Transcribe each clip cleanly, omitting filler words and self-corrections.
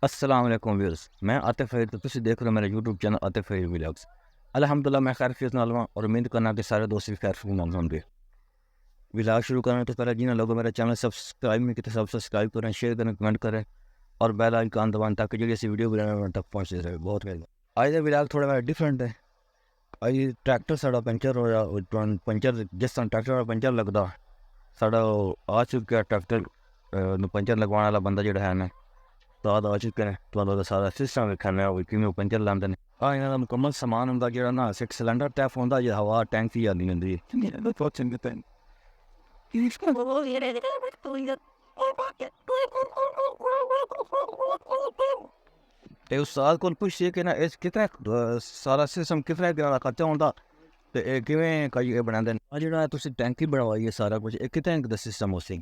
अस्सलाम वालेकुम व्यूअर्स, मैं आतिफ फरीद तो तुसी देख रहे हो मेरा YouTube channel Atif Farid vlogs. अल्हम्दुलिल्लाह मैं खैरियत नाल हां और उम्मीद करना कि सारे दोस्त भी खैरियत नाल होंगे। व्लॉग शुरू करने तो पहले जिन्हें लोगों मेरा चैनल सब्सक्राइब नहीं किया सब सब्सक्राइब करें, शेयर करें, कमेंट करें और बेल आइकन दबाएं ताकि जो ऐसी वीडियो बनाने तक पहुंचते रहे। बहुत मेहरबानी। आज का व्लॉग थोड़ा मेरा डिफरेंट है। आज ट्रैक्टर साड़ा पंचर होया, पंचर जिस तरह ट्रैक्टर का पंचर लगता साड़ा आ चुका ट्रैक्टर पंचर लगवाने वाला बंदा जो है ना उस्ताद आ चुके हैं। तो सारा सिस्टम वेखने कि पंचर लाते हैं। हाँ इन्हों का मुकम्मल समान होंगे जो ना एक सिलेंडर टैप होंगे जो हवा टैंक की आती होंगी ते उस्ताद को पुछिए कि ना इस कितने सारा सिस्टम कितने का खर्चा होंगे तो ये किवें कई बनाते हैं। आ जो टैंकी बनवाई है सारा कुछ कितने का सिस्टम उसी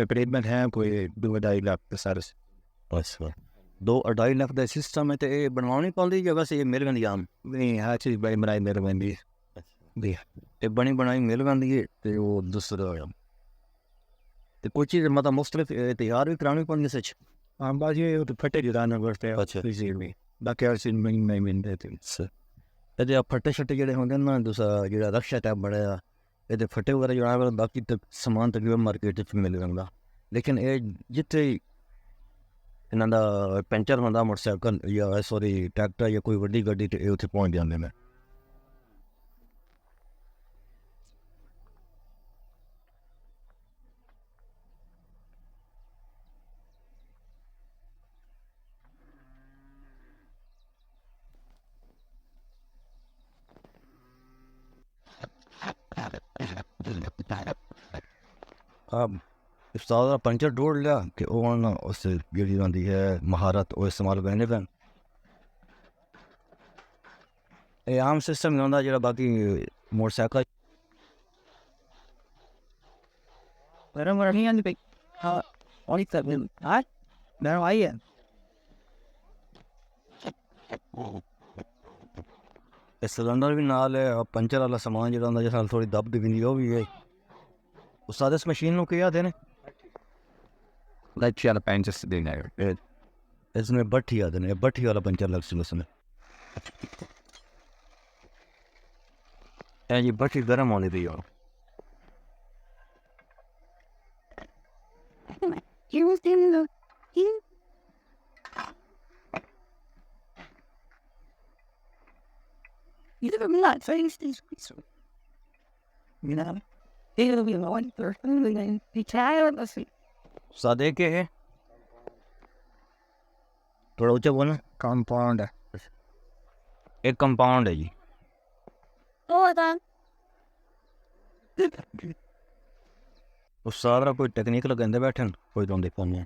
तकरीबन है कोई 2-2.5 लाख के सारे से। अच्छा 2-2.5 लाख का सिस्टम है तो ये बनवानी पड़ती है वैसे ये मिल गई आम नहीं हर चीज़ बड़ी बनाई मेरे बंदी दी ये बनी बनाई मिल गई है तो वो दूसरा तो कोई चीज़ मतलब मुख्तलिफ तैयार भी करानी पड़ती है सच। हाँ बस ये तो फटे जुटाना पड़ते हैं अच्छा इसी में बाकी हर चीज़ नहीं मिलते थे। ये फटे शटे जोड़े होंगे ना दूसरा जो रक्षा टैप बड़ा ये फटे वगैरह जो बाकी तक समान तकरीबन मार्केट मिल जाता लेकिन ये जिते इन्हों का पंचर होंगे मोटरसाइकिल या सॉरी ट्रैक्टर या कोई वड्डी गड्डी तो ये उत्थे पहुँच जाते हैं। अब उस्ताद का पंचर ढूंढ लिया कि वह उस जी आती है महारत वो इस्तेमाल करने पैन। ये आम सिस्टम ही होंगे जो बाकी मोटरसाइकिल सिलेंडर भी नाल है और पंचर वाला समान जो होंगे जिस थोड़ी दब दिखती वो भी है। उस्ताद इस मशीन को क्या आते हैं लाइट वाला पेंचर से देना है इसमें भट्ठी आते हैं भट्ठी वाला पंचर लग सी उसमें जी भट्ठी गर्म होनी थी और सादे के है थोड़ा ऊंचा बोलना कंपाउंड है। एक कंपाउंड है जी। उस सारा कोई टेक्निक लगाते बैठे कोई तो देखो नहीं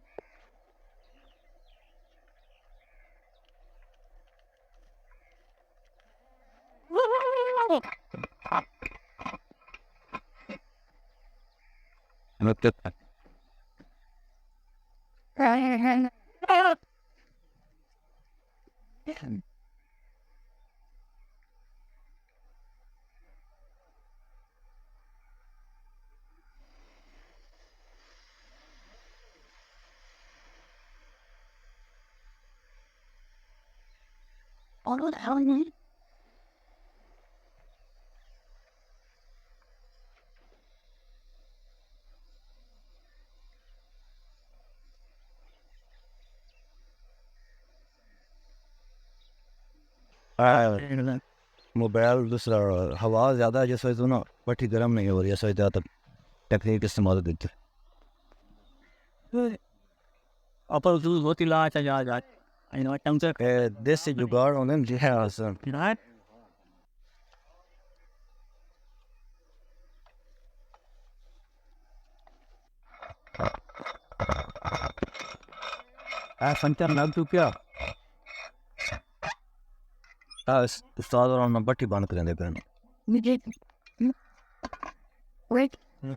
मोबाइल दूसरा हवा ज़्यादा है जिस वजह से ना भट्ठी गर्म नहीं हो रही है इस वजह ज़्यादातर टेक्निक इस्तेमाल करते देसी जुगाड़ होंगे जी है असन पंचर लग चुका उस्ताद और भट्ठी बंद करेंगे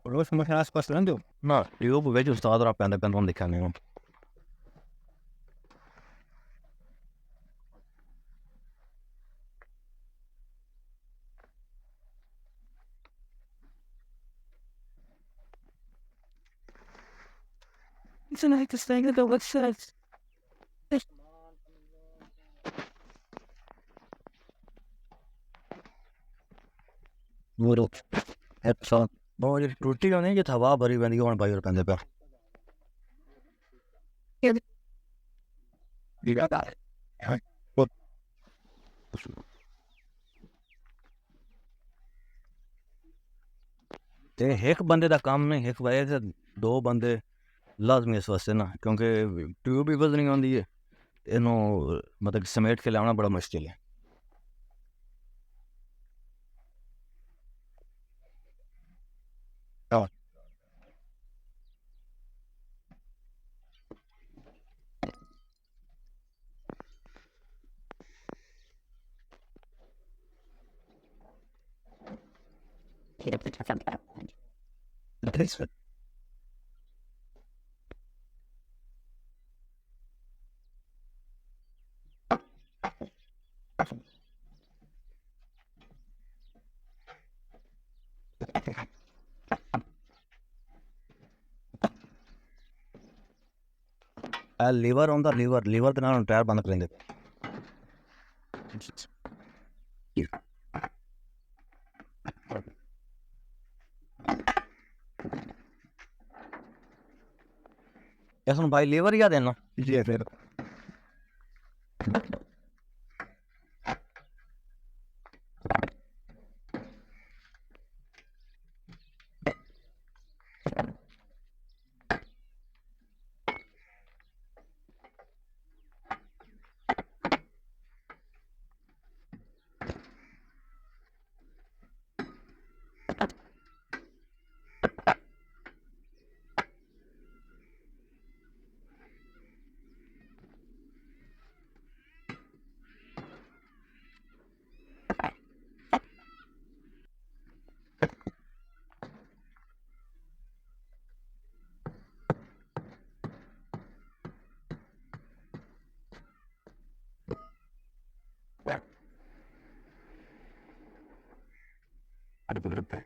रोज मशीन आस पास रहते हो ना यूट्यूब ਵਿੱਚ उस्ताद और पैंदे पैंदे देखा नहीं It's a nice thing that looks says. वो तो अच्छा ਉਹ ਜਿਹੜੀ ਟੁੱਟੀ ਹੋਣੀ ਜਿੱਥੇ ਹਵਾ ਭਰੀ ਪੈਂਦੀ ਹੁਣ ਬਾਈ ਪੈਂਦੇ ਪਿਆ दिखा था ਤੇ ਇੱਕ ਬੰਦੇ ਦਾ ਕੰਮ ਨਹੀਂ ਇੱਕ ਵਾਰ ਤੇ ਦੋ ਬੰਦੇ ਲਾਜ਼ਮੀ ਇਸ ਵਾਸਤੇ ਨਾ ਕਿਉਂਕਿ ਟਿਊਬ ਵੀ ਵਜ਼ਨੀ ਆਉਂਦੀ ਹੈ ਇਹਨੂੰ ਮਤਲਬ ਸਮੇਟ ਕੇ ਲਿਆਉਣਾ ਬੜਾ ਮੁਸ਼ਕਿਲ ਹੈ हाँ ਇਹ ਲੀਵਰ ਆਉਂਦਾ ਲੀਵਰ ਦੇ ਨਾਲ ਟਾਇਰ ਬੰਦ ਕਰਿੰਦੇ ਇਸ ਨੂੰ ਭਾਈ ਲੀਵਰ ਹੀ ਆ ਦੇਣਾ जी फिर ada beberapa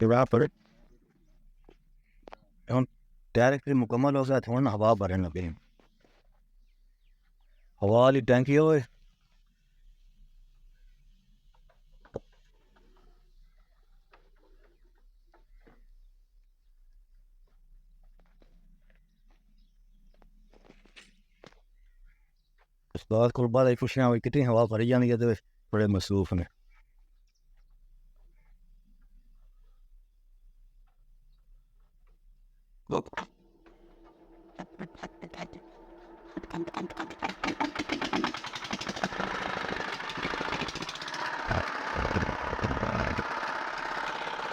the rapper ਹੁਣ ਡਾਇਰੈਕਟਲੀ ਮੁਕੰਮਲ ਹੋ ਗਿਆ ਹੁਣ ਹਵਾ ਭਰਨ ਲੱਗੇ ਹਵਾ ਵਾਲੀ ਟੈਂਕੀ ਹੋਏ ਇਸ ਕੋਲ ਬਾਅਦ ਇਹ ਪੁੱਛਣਾ ਵੀ ਕਿੰਨੀ ਹਵਾ ਭਰੀ ਜਾਂਦੀ ਹੈ ਤੇ ਬੜੇ ਮਸਰੂਫ ਨੇ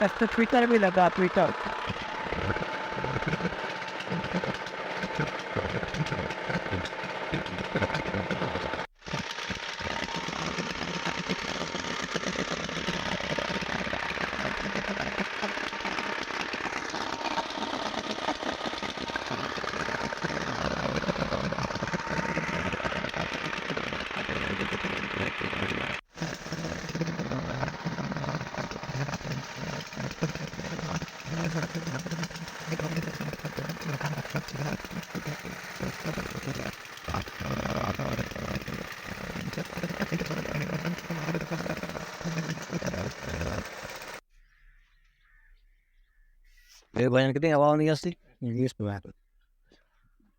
ऐसे ट्विटर भी लगा ट्विटर ਇਹ ਵਜਨ ਕਿੰਨੀ ਹਵਾ ਆਉਂਦੀ ਹੈ ਅਸੀਂ 20 मिनट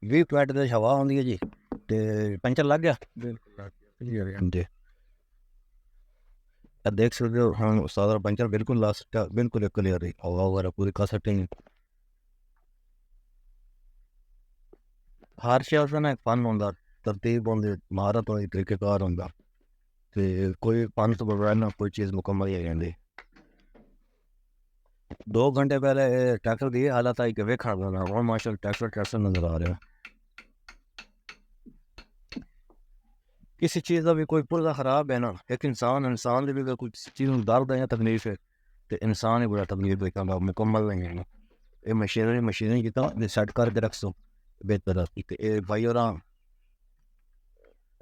20 ਮਿੰਟ ਦੇ ਹਵਾ ਆਉਂਦੀ ਹੈ ਜੀ ਤੇ ਪੰਚਰ ਲੱਗ ਗਿਆ बिल्कुल ਜੀ देख सकते हो हाँ सादा पंचर बिल्कुल लास्ट बिल्कुल क्लियर है हवा वगैरह पूरी का सेटिंग हर शे उसमें ना एक फन होंदा तरतीब होंदी महारत होंदी तरीकेकार होंदा ते कोई फन तो बगैर ना कोई चीज़ मुकम्मल ही जाती 2 घंटे पहले ट्रैक्टर की हालत आई कि वेखा और माशाल्लाह ट्रैक्टर नजर आ रहा है किसी चीज़ का भी कोई पुर्जा खराब है ना एक इंसान की भी कोई चीज़ दर्द है या तकलीफ है ਤੇ ਇਨਸਾਨ ਹੀ ਬੜਾ ਤਕਲੀਫ ਦੇ ਕੰਮ ਮੁਕੰਮਲ ਨਹੀਂ ਹੈ ਇਹ ਮਸ਼ੀਨਰੀ ਕੀਤਾ ਤੇ ਸੈੱਟ ਕਰਕੇ ਰੱਖ ਸੋ ਬਿਹਤਰ ਆ ਤੇ ਇਹ ਭਾਈ ਹੋਰਾਂ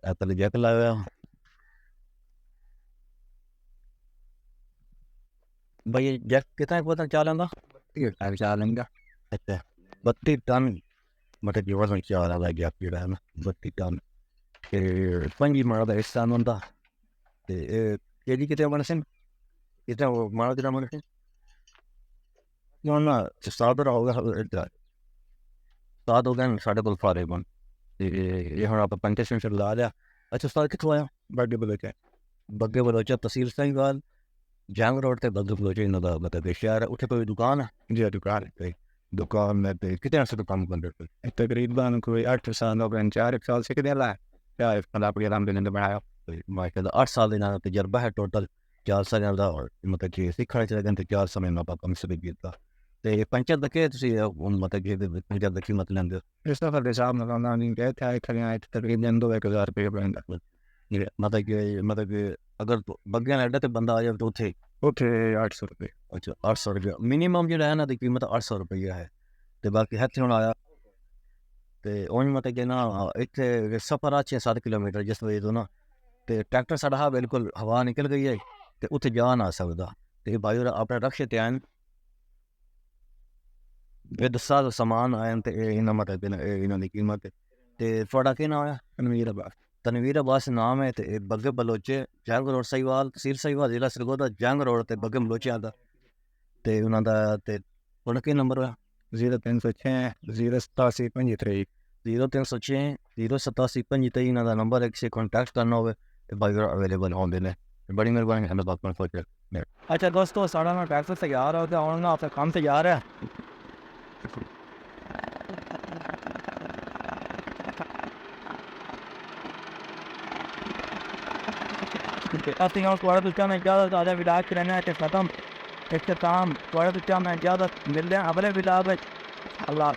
ਐਪਲ ਜੈਕ ਲਾਇਆ ਭਾਈ ਜੈਕ ਕਿतना पता चल लेंदा चाल लेंगे अच्छा 32 टन मतलब कि वजन क्या आ रहा है जैक ਜਿਹੜਾ ਹੈ ਨਾ 32 टन ਤੇ 5 ਮਾੜਾ ਦਾ ਹਿੱਸਾ ਹੁੰਦਾ ਤੇ ਇਹ ਕਿਹੜੀ ਕਿਤੇ ਬਣ ਸੀ ਕਿਤੇ ਉਹ ਮਾੜਾ ਜਿਹੜਾ ਬਣ ਸੀ ਨਾ ਸਟਾਰਟਰ ਹੋਗਾ ਸਟਾਰਟ ਹੋ ਗਿਆ ਸਾਡੇ ਕੋਲ ਫਾਰੇ ਬਣ ਤੇ ਇਹ ਹੁਣ ਆਪਾਂ ਪੰਟੇਸ਼ਨ ਚ ਲਾ ਲਿਆ ਅੱਛਾ ਸਟਾਰਟ ਕਿੱਥੋਂ ਆਇਆ ਬੱਗੇ ਬਲੋਚਾ ਤਹਿਸੀਲ ਸਿੰਘਵਾਲ ਜੰਗ रोड ਤੇ ਬੱਗੇ ਬਲੋਚਾ ਇਹਨਾਂ ਦਾ ਮਤਲਬ ਸ਼ਹਿਰ ਉੱਥੇ ਕੋਈ ਦੁਕਾਨ ਹੈ जी दुकान है दुकान में पे ਕਿਤੇ ਅਰਸੇ ਤੋਂ ਕੰਮ ਕਰਦੇ ਹੋ तकरीबन कोई 8 साल हो गए 4 साल से कितने ला क्या अल्लाह के नाम देने बनाया ਮਾਸ਼ਾਅੱਲਾ 8 ਸਾਲ ਦੇ ਨਾਲ ਤਜਰਬਾ ਹੈ ਟੋਟਲ 4 ਸਾਲਾਂ ਦਾ ਔਰ ਮਤਲਬ ਕਿ ਸਿੱਖਣ ਚ ਲੱਗਣ ਤੇ 4 ਸਮੇਂ ਨਾਲ ਆਪਾਂ ਕੰਮ ਸ਼ੁਰੂ ਕੀਤਾ ਤੇ ਪੰਚਾਇਤ ਦਾ ਕਿ ਤੁਸੀਂ ਮਤਲਬ ਕਿ ਪੰਚਾਇਤ ਦਾ ਕੀਮਤ ਲੈਂਦੇ ਹੋ इस दफा के साहब ने कहा नहीं कहते हैं खड़े आए तकरीबन 2000 रुपये बनेगा ਮਤਲਬ ਕਿ ਅਗਰ ਬੱਗਿਆਂ ਦਾ ਅੱਡਾ ਤੇ ਬੰਦਾ ਆ ਜਾਵੇ ਤਾਂ ਉੱਥੇ उठे 800 रुपये ਅੱਛਾ 800 ਰੁਪਏ ਮਿਨੀਮਮ ਜਿਹੜਾ ਹੈ ਨਾ ਦੀ ਕੀਮਤ 800 ਰੁਪਏ ਹੈ ਤੇ ਬਾਕੀ ਇੱਥੇ ਹੁਣ ਆਇਆ ਤੇ ਉਹਨ ਮਤਲਬ ਕਿ ਨਾ ਇੱਥੇ ਸਫਰ ਆ 6-7 ਕਿਲੋਮੀਟਰ ਜਿਸ ਵਜ੍ਹਾ ਤੋਂ ਨਾ ਤੇ ਟਰੈਕਟਰ ਸਾਡਾ ਹਾਂ ਬਿਲਕੁਲ ਹਵਾ ਨਿਕਲ ਗਈ ਹੈ ਤੇ ਉੱਥੇ ਜਾ ਨਾ ਸਕਦਾ ਤੇ ਭਾਈ ਆਪਣਾ ਰਕਸ਼ੇ ਤੇ ਆਣ ਇਹ ਦੱਸਾ ਸਮਾਨ ਆਣ ਤੇ ਇਹਨਾਂ ਮਤਲਬ ਇਹਨਾਂ ਦੀ ਕੀਮਤ ਤੇ ਤੁਹਾਡਾ ਕੀ ਨਾਮ ਹੈ तनवीर अब्बास नाम है तो बग्गे बलोचे जंग रोड साहिवाल तहसील साहिवाल जिला सरगोदा जंग रोड ते बग्गे बलोचे आता ते उन्हां दा ते हुन की नंबर होया 0306 087 53 0306 087 53 इन्हां दा नंबर है किसी कॉन्टैक्ट करना होवे ते भाई अवेलेबल होंदे ने बड़ी मेहरबानी है बात पर फोन अच्छा दोस्तों साढ़ा ना टैक्स तैयार हो तो और ना आपका काम तैयार है ਅਸੀਂ ਹੁਣ ਤੁਹਾਡੇ ਤੋਂ ਚਾਹਨਾ ਜ਼ਿਆਦਾ ਵਿਲਾਸ ਕਰਨਾ ਹੈ ਤੇ ਖਤਮ ਇਖਤਤਾਮ ਤੁਹਾਡੇ ਤੋਂ ਚਾਹਨਾ ਜ਼ਿਆਦਾ ਮਿਲਦੇ ਹਾਂ ਅਗਲੇ ਵਿਲਾਸ ਵਿੱਚ ਅੱਲਾਹ